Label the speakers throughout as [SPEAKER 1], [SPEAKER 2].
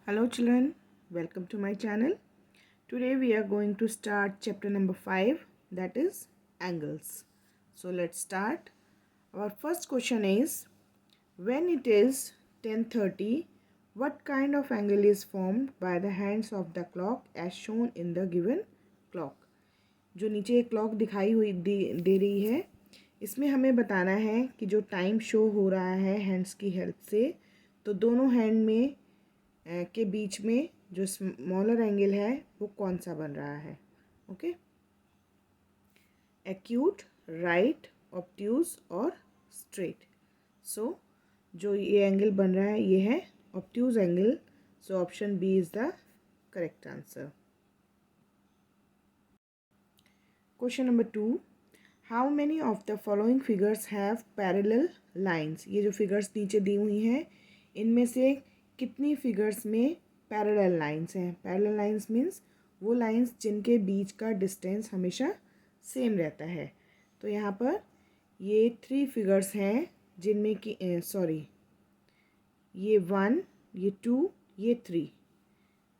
[SPEAKER 1] Hello children, welcome to my channel. Today we are going to start chapter number 5, that is angles. So let's start. Our first question is, when it is 10:30, what kind of angle is formed by the hands of the clock as shown in the given clock? जो नीचे एक clock दिखाई हुई दे रही है, इसमें हमें बताना है कि जो टाइम शो हो रहा है हैंड्स की हेल्प से, तो दोनों हैंड में के बीच में जो स्मॉलर एंगल है वो कौन सा बन रहा है। ओके, एक्यूट, राइट, ऑब्ट्यूज और स्ट्रेट। सो जो ये एंगल बन रहा है ये है obtuse angle. So option B is the correct answer. Question number 2, how many of the following figures have parallel lines. ये जो फिगर्स नीचे दी हुई हैं इनमें से कितनी फिगर्स में पैरेलल लाइंस हैं। पैरेलल लाइंस मीन्स वो लाइंस जिनके बीच का डिस्टेंस हमेशा सेम रहता है। तो यहाँ पर ये 3 फिगर्स हैं जिनमें कि ये 1, ये 2, ये 3,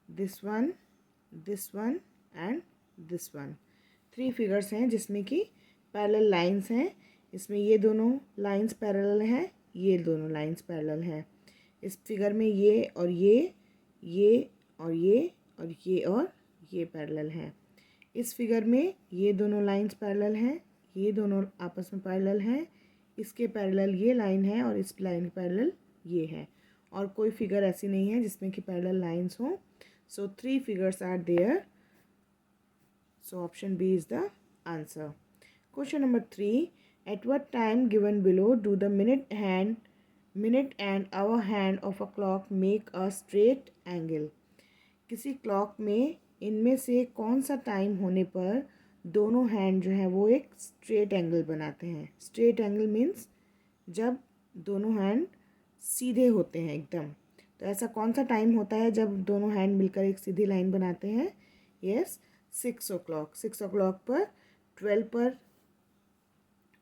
[SPEAKER 1] this one and this one. 3 figures हैं जिसमें कि पैरेलल लाइंस हैं। इसमें ये दोनों लाइंस पैरेलल हैं, ये दोनों लाइंस पैरेलल हैं। इस फिगर में ये और ये और ये और ये पैरेलल हैं। इस फिगर में ये दोनों लाइंस पैरेलल हैं, ये दोनों आपस में पैरेलल हैं। इसके पैरेलल ये लाइन है और इस लाइन के पैरेलल ये है। और कोई फिगर ऐसी नहीं है जिसमें कि पैरेलल लाइंस हों। So 3 figures are there. So option B is the answer. Question number 3. At what time given below do the minute and hour hand of a clock make a straight angle? किसी clock में इनमें से कौन सा time होने पर दोनों hand जो है वो एक स्ट्रेट एंगल बनाते हैं। स्ट्रेट एंगल मीन्स जब दोनों हैंड सीधे होते हैं एकदम। तो ऐसा कौन सा टाइम होता है जब दोनों हैंड मिलकर एक सीधी लाइन बनाते हैं। Yes, 6 o'clock। 6 o'clock पर 12 पर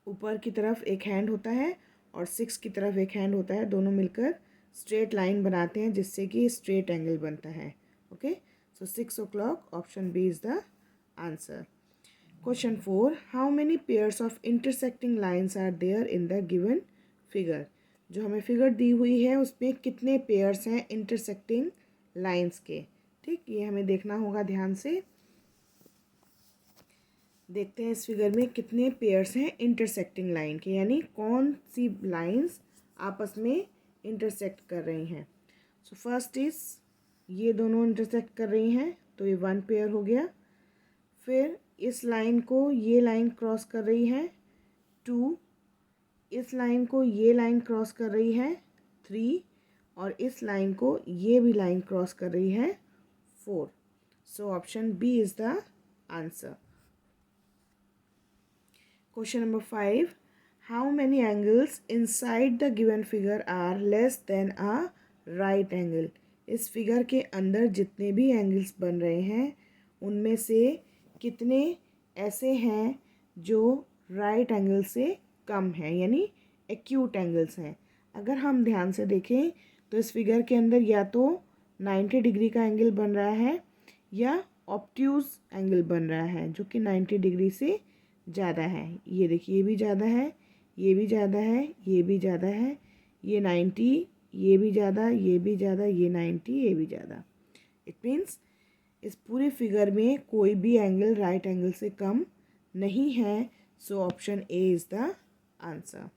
[SPEAKER 1] ऊपर की तरफ एक हैंड होता है और 6 की तरफ एक हैंड होता है, दोनों मिलकर स्ट्रेट लाइन बनाते हैं जिससे कि स्ट्रेट एंगल बनता है। Okay, so 6 o'clock, option B is the answer. Question 4, how many pairs of intersecting lines are there in the given figure. जो हमें फिगर दी हुई है उसमें कितने पेयर्स हैं इंटरसेक्टिंग लाइन्स के। ठीक, ये हमें देखना होगा ध्यान से। देखते हैं इस फिगर में कितने पेयर्स हैं इंटरसेक्टिंग लाइन के, यानी कौन सी लाइंस आपस में इंटरसेक्ट कर रही हैं। सो फर्स्ट इज ये दोनों इंटरसेक्ट कर रही हैं तो ये 1 पेयर हो गया। फिर इस लाइन को ये लाइन क्रॉस कर रही है 2, इस लाइन को ये लाइन क्रॉस कर रही है 3 और इस लाइन को ये भी लाइन क्रॉस कर रही है 4। So option B is the answer. Question number 5. How many angles inside the given figure are less than a right angle? इस फिगर के अंदर जितने भी एंगल्स बन रहे हैं उनमें से कितने ऐसे हैं जो राइट एंगल से कम हैं, यानी एक्यूट एंगल्स हैं। अगर हम ध्यान से देखें तो इस फिगर के अंदर या तो 90 डिग्री का एंगल बन रहा है या ऑब्ट्यूज एंगल बन रहा है जो कि 90 डिग्री से ज़्यादा है। ये देखिए, ये भी ज़्यादा है, ये भी ज़्यादा है, ये भी ज़्यादा है, ये 90, ये भी ज़्यादा, ये भी ज़्यादा, ये 90, ये भी ज़्यादा। इट मीन्स इस पूरे फिगर में कोई भी एंगल राइट एंगल से कम नहीं है। So option A is the answer.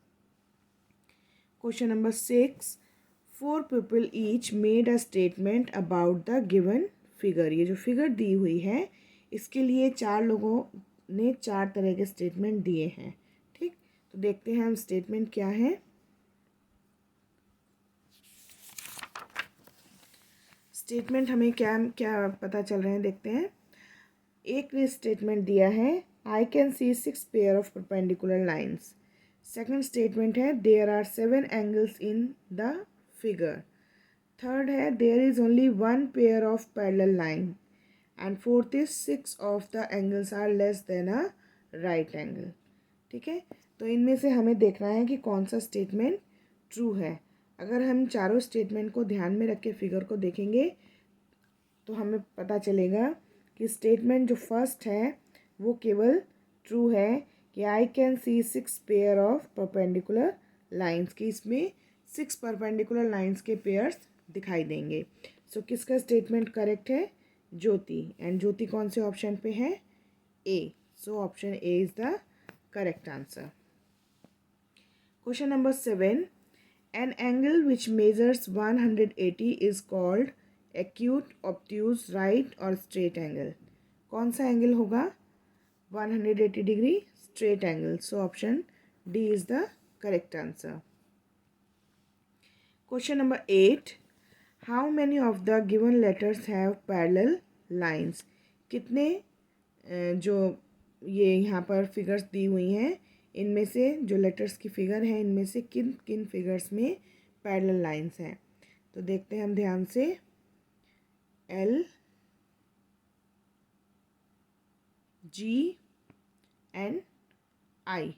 [SPEAKER 1] Question number 6, 4 people each made a statement about the given figure. ये जो फिगर दी हुई है इसके लिए 4 लोगों ने 4 तरह के स्टेटमेंट दिए हैं। ठीक, तो देखते हैं हम स्टेटमेंट क्या है। स्टेटमेंट हमें क्या क्या पता चल रहे हैं देखते हैं। एक ने स्टेटमेंट दिया है, I can see 6 pair of perpendicular lines. Second statement है, there are 7 angles in the figure. Third है, there is only 1 pair of parallel line. And fourth is 6 of the angles are less than a right angle. ठीक है, तो इनमें से हमें देखना है कि कौन सा स्टेटमेंट ट्रू है। अगर हम चारों स्टेटमेंट को ध्यान में रख के फिगर को देखेंगे तो हमें पता चलेगा कि स्टेटमेंट जो फर्स्ट है वो केवल ट्रू है कि आई can see 6 pair of perpendicular lines, की इसमें 6 परपेंडिकुलर लाइंस के पेयर्स दिखाई देंगे। सो किसका स्टेटमेंट करेक्ट है? ज्योति। एंड ज्योति कौन से ऑप्शन पे है? A. So option A is the correct answer. Question number 7, an angle which measures 180 is called acute, obtuse, right और स्ट्रेट एंगल। कौन सा एंगल होगा? 180 degree straight angle. So option D is the correct answer. Question number 8, how many of the given letters have parallel lines. कितने जो ये यहाँ पर figures दी हुई हैं इनमें से जो लेटर्स की फिगर हैं इनमें से किन किन फिगर्स में पैरेलल लाइंस हैं? तो देखते हैं हम ध्यान से। एल, जी एंड आई,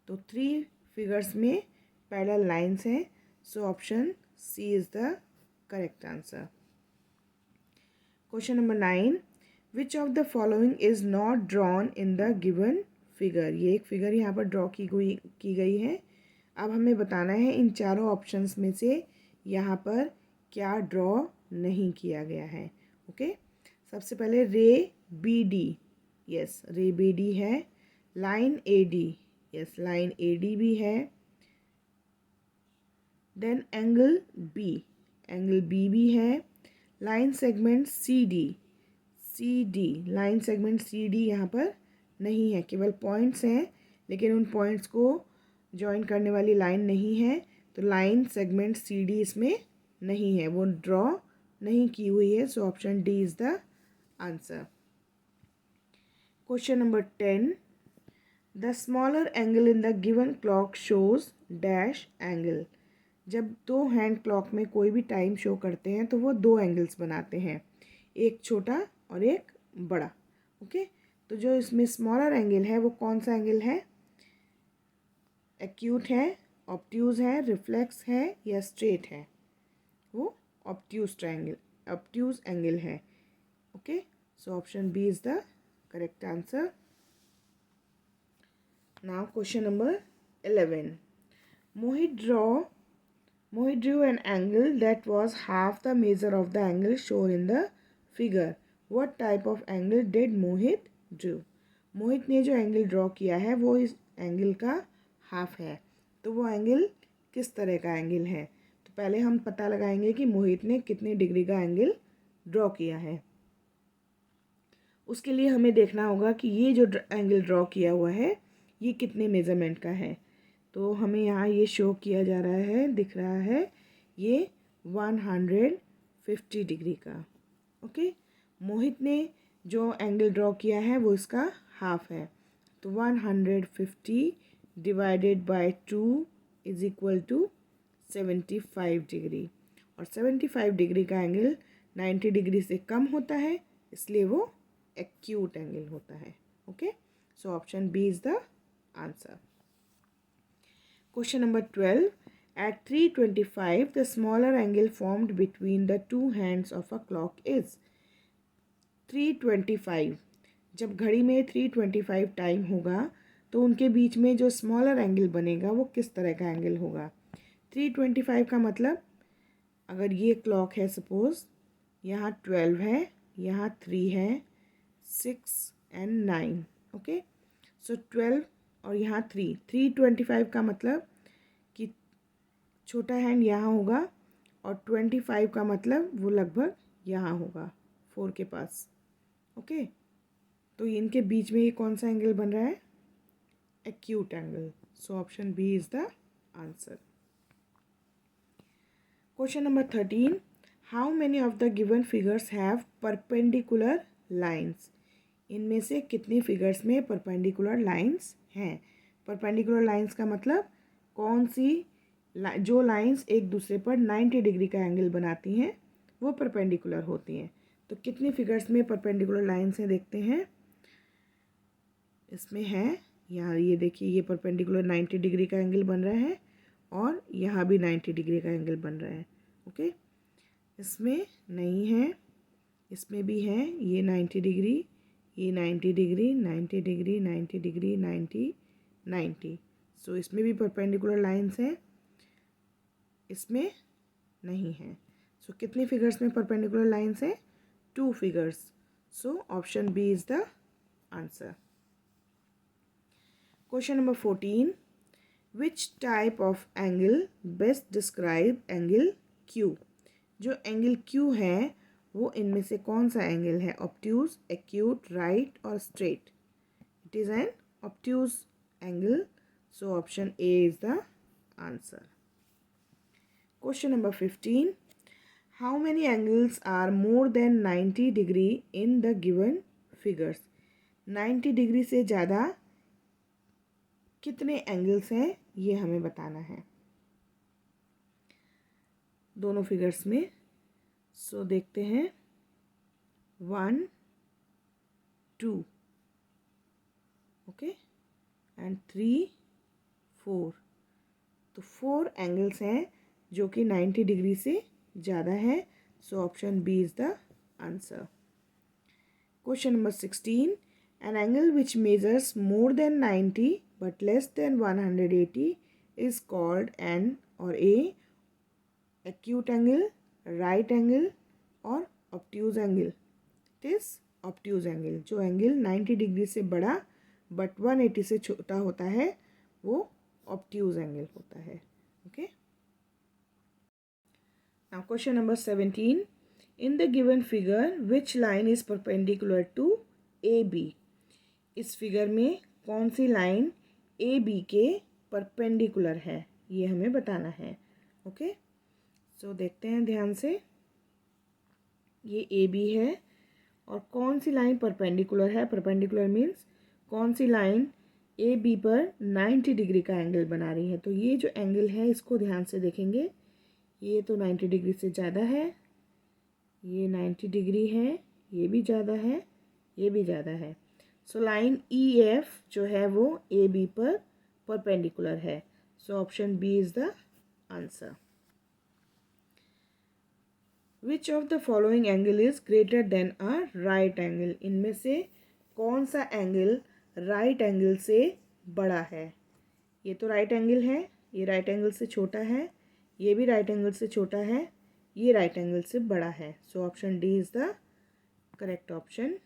[SPEAKER 1] तो 3 फिगर्स में पैरेलल लाइंस हैं। So option C is the correct answer. Question number 9, which of the following is not drawn in the given figure. ये एक फिगर यहाँ पर ड्रॉ की गई है। अब हमें बताना है इन चारों ऑप्शंस में से यहाँ पर क्या ड्रॉ नहीं किया गया है। ओके, सबसे पहले ray B D, yes ray B D है। Line A D, yes line A D भी है। देन एंगल बी भी है। Line segment C D, line segment C D यहाँ पर नहीं है, केवल पॉइंट्स हैं लेकिन उन पॉइंट्स को जॉइन करने वाली लाइन नहीं है। तो लाइन सेगमेंट सी डी इसमें नहीं है, वो ड्रॉ नहीं की हुई है। So option D is the answer. Question number 10, the smaller angle in the given clock shows dash angle. जब 2 हैंड क्लॉक में कोई भी टाइम शो करते हैं तो वो 2 एंगल्स बनाते हैं, एक छोटा और एक बड़ा। ओके, तो जो इसमें स्मॉलर एंगल है वो कौन सा एंगल है? एक्यूट है, ऑब्ट्यूज है, रिफ्लेक्स है या स्ट्रेट है? वो ऑब्ट्यूज एंगल है। Okay, so option B is the correct answer. Now question number 11, Mohit drew an angle that was half the measure of the angle shown in the figure. What type of angle did Mohit drew? मोहित ने जो angle draw किया है वो इस angle का half है। तो वो एंगल किस तरह का एंगल है? तो पहले हम पता लगाएंगे कि मोहित ने कितने डिग्री का एंगल ड्रॉ किया है। उसके लिए हमें देखना होगा कि ये जो एंगल ड्रॉ किया हुआ है ये कितने मेज़रमेंट का है। तो हमें यहाँ ये शो किया जा रहा है, दिख रहा है ये 150 डिग्री का। ओके, मोहित ने जो एंगल ड्रॉ किया है वो इसका हाफ है। तो 150 divided by 2 is equal to 75 degree. और 75 डिग्री का एंगल 90 डिग्री से कम होता है, इसलिए वो एक्यूट एंगल होता है। Okay, so option B is the answer. Question number 12, at 3:25 the smaller angle formed between the two hands of a clock is 3:25। जब घड़ी में 3:25 टाइम होगा तो उनके बीच में जो स्मॉलर एंगल बनेगा वो किस तरह का एंगल होगा? 3:25 का मतलब अगर ये क्लॉक है सपोज, यहाँ 12 है, यहाँ 3 है, 6 एंड 9। ओके, सो 12 और यहाँ 3:25 का मतलब कि छोटा हैंड यहाँ होगा और 25 का मतलब वो लगभग यहाँ होगा 4 के पास। ओके, तो इनके बीच में ये कौन सा एंगल बन रहा है? Acute angle. So option B is the answer. Question number 13, how many of the given figures have perpendicular lines. इनमें से कितने फिगर्स में परपेंडिकुलर लाइंस हैं? परपेंडिकुलर लाइंस का मतलब कौन सी जो लाइंस एक दूसरे पर 90 डिग्री का एंगल बनाती हैं वो परपेंडिकुलर होती हैं। तो कितने फिगर्स में परपेंडिकुलर लाइंस हैं देखते हैं। इसमें है यहाँ, ये देखिए ये परपेंडिकुलर 90 डिग्री का एंगल बन रहा है और यहाँ भी 90 डिग्री का एंगल बन रहा है। ओके, इसमें नहीं है, इसमें भी हैं ये 90 डिग्री, ये 90 डिग्री, 90 डिग्री, 90 डिग्री, 90, 90। सो इसमें भी परपेंडिकुलर लाइंस हैं, इसमें नहीं है। सो कितने फिगर्स में परपेंडिकुलर लाइंस हैं? 2 figures. So option B is the answer. Question number 14, which type of angle best describe angle Q? जो एंगल क्यू है वो इनमें से कौन सा एंगल है? ऑब्ट्यूज, एक्यूट, राइट और straight? It is an obtuse angle. So option A is the answer. Question number 15, how many angles are more than 90 degree in the given figures? 90 degree से ज़्यादा कितने एंगल्स हैं ये हमें बताना है दोनों फिगर्स में। सो देखते हैं 1, 2, ओके, एंड 3, 4। तो 4 एंगल्स हैं जो कि 90 डिग्री से ज़्यादा है। So option B is the answer. Question number 16, an angle which measures more than 90 but less than 180 is called an or a acute angle, right angle or obtuse angle? It is obtuse angle। जो angle 90 degree से बड़ा but 180 से छोटा होता है वो obtuse angle होता है। Okay, now question number 17, in the given figure which line is perpendicular to AB? इस फिगर में कौन सी लाइन ए बी के परपेंडिकुलर है ये हमें बताना है। ओके, सो देखते हैं ध्यान से। ये ए बी है और कौन सी लाइन परपेंडिकुलर है? परपेंडिकुलर मीन्स कौन सी लाइन ए बी पर 90 डिग्री का एंगल बना रही है। तो ये जो एंगल है इसको ध्यान से देखेंगे, ये तो 90 डिग्री से ज़्यादा है, ये 90 डिग्री है, ये भी ज़्यादा है, ये भी ज़्यादा है। सो लाइन ई एफ जो है वो ए बी पर परपेंडिकुलर है। So option B is the answer. Which of the following angle is greater than a right angle? इनमें से कौन सा एंगल राइट एंगल से बड़ा है? ये तो राइट एंगल है, ये राइट एंगल से छोटा है, ये भी राइट एंगल से छोटा है, ये राइट एंगल से बड़ा है। So option D is the correct option.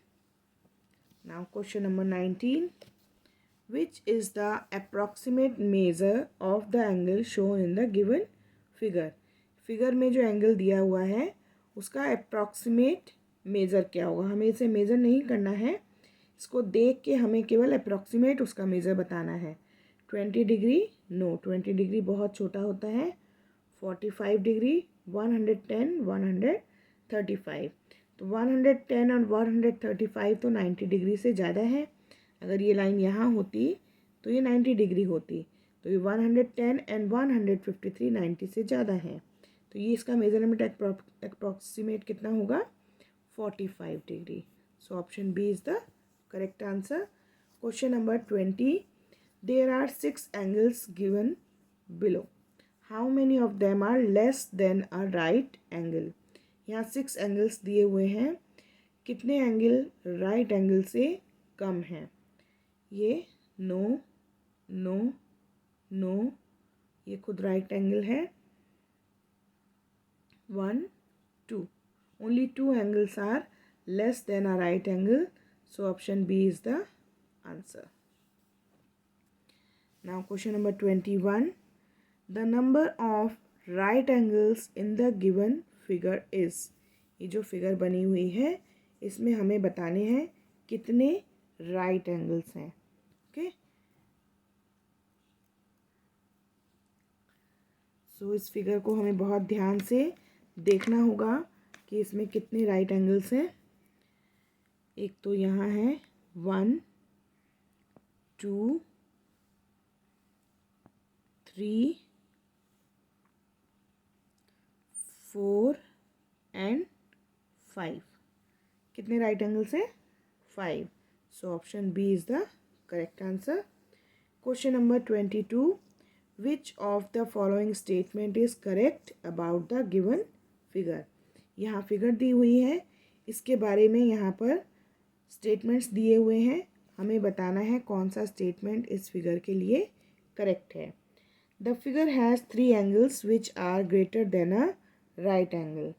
[SPEAKER 1] Now question number 19, which is the approximate measure of the angle shown in the given figure? Figure में जो एंगल दिया हुआ है उसका अप्रॉक्सीमेट मेज़र क्या होगा? हमें इसे मेज़र नहीं करना है, इसको देख के हमें केवल अप्रॉक्सीमेट उसका मेज़र बताना है। 20 डिग्री नो, 20 डिग्री बहुत छोटा होता है। 45 डिग्री, 110, 135। तो 110 और 135 तो 90 डिग्री से ज़्यादा है। अगर ये लाइन यहाँ होती तो ये 90 डिग्री होती। तो ये 110 एंड 153 90 से ज़्यादा है। तो ये इसका मेजरमेंट अप्रॉक्सीमेट कितना होगा? 45 degree. So option B is the correct answer. Question number 20, there are 6 angles given below, how many of them are less than a right angle? यहाँ 6 एंगल्स दिए हुए हैं, कितने एंगल राइट एंगल से कम हैं? ये नो, नो, नो, ये खुद राइट एंगल है। 1, 2, only 2 angles are less than a right angle. So option B is the answer. Now question number 21, the number of right angles in the given figure is? ये जो figure बनी हुई है इसमें हमें बताने हैं कितने राइट एंगल्स हैं। ओके, सो इस फिगर को हमें बहुत ध्यान से देखना होगा कि इसमें कितने राइट एंगल्स हैं। एक तो यहाँ है 1, 2, 3, 4 एंड 5। कितने राइट एंगल्स हैं? 5। So option B is the correct answer. Question number 22, which of the following statement is correct about the given figure? यहाँ फिगर दी हुई है, इसके बारे में यहाँ पर स्टेटमेंट्स दिए हुए हैं, हमें बताना है कौन सा स्टेटमेंट इस फिगर के लिए करेक्ट है। The figure has 3 angles which are greater than a right angle.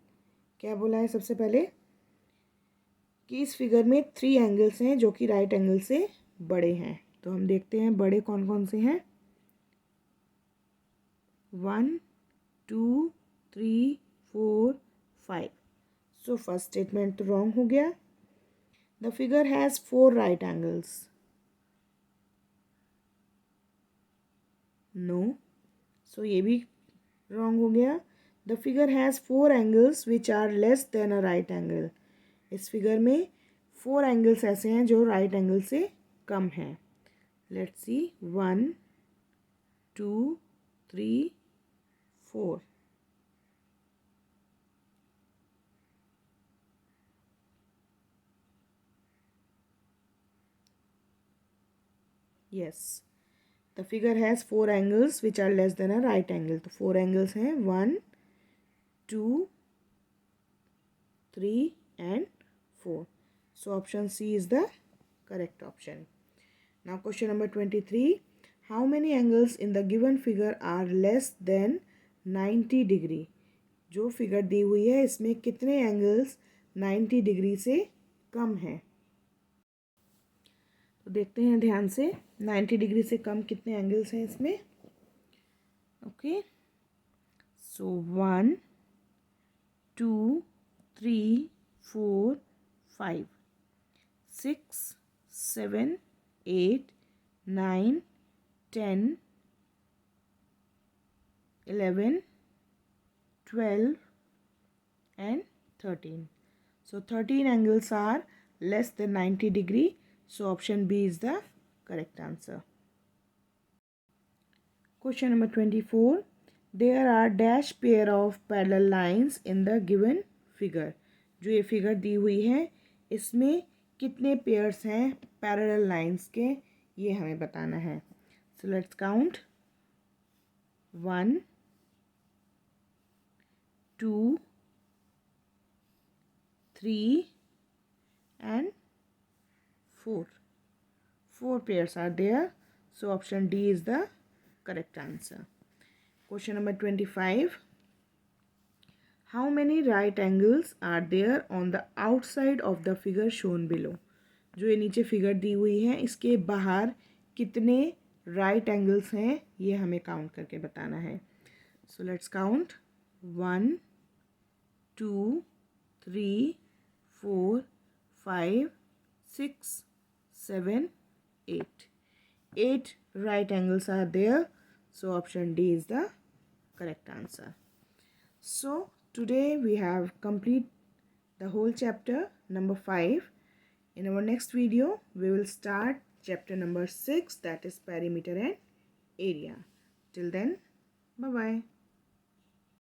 [SPEAKER 1] क्या बोला है सबसे पहले कि इस फिगर में 3 एंगल्स हैं जो कि राइट एंगल से बड़े हैं। तो हम देखते हैं बड़े कौन कौन से हैं। 1 2 3 4 5। सो फर्स्ट स्टेटमेंट तो रॉन्ग हो गया। The figure has 4 right angles. No, so ये भी रॉन्ग हो गया। The figure has 4 angles which are less than a right angle. इस फिगर में 4 एंगल्स ऐसे हैं जो राइट एंगल से कम हैं। Let's see 1 2 3 4। Yes, the figure has 4 angles which are less than a right angle. तो 4 एंगल्स हैं 1 2 3 and 4. So option C is the correct option. Now question number 23. How many angles in the given figure are less than 90 degree? जो figure दी हुई है इसमें कितने angles 90 degree से कम हैं? तो देखते हैं ध्यान से 90 डिग्री से कम कितने एंगल्स हैं इसमें। Okay, so 1 2 3 4 5 6 7 8 9 10 11 12 and 13. So 13 angles are less than 90 degree. So option B is the correct answer. Question number 24. There are dash pair of parallel lines in the given figure. जो ये figure दी हुई है इसमें कितने pairs हैं parallel lines के, ये हमें बताना है। So let's count 1 2 3 and 4. 4 pairs are there. So option D is the correct answer. Question number 25. How many right angles are there on the outside of the figure shown below? जो ये नीचे figure दी हुई है इसके बाहर कितने right angles हैं ये हमें काउंट करके बताना है। So let's count 1 2 3 4 5 6 7 8. 8 right angles are there. So option D is the correct answer. So today we have complete the whole chapter number 5. In our next video we will start chapter number 6, that is perimeter and area. Till then, bye bye.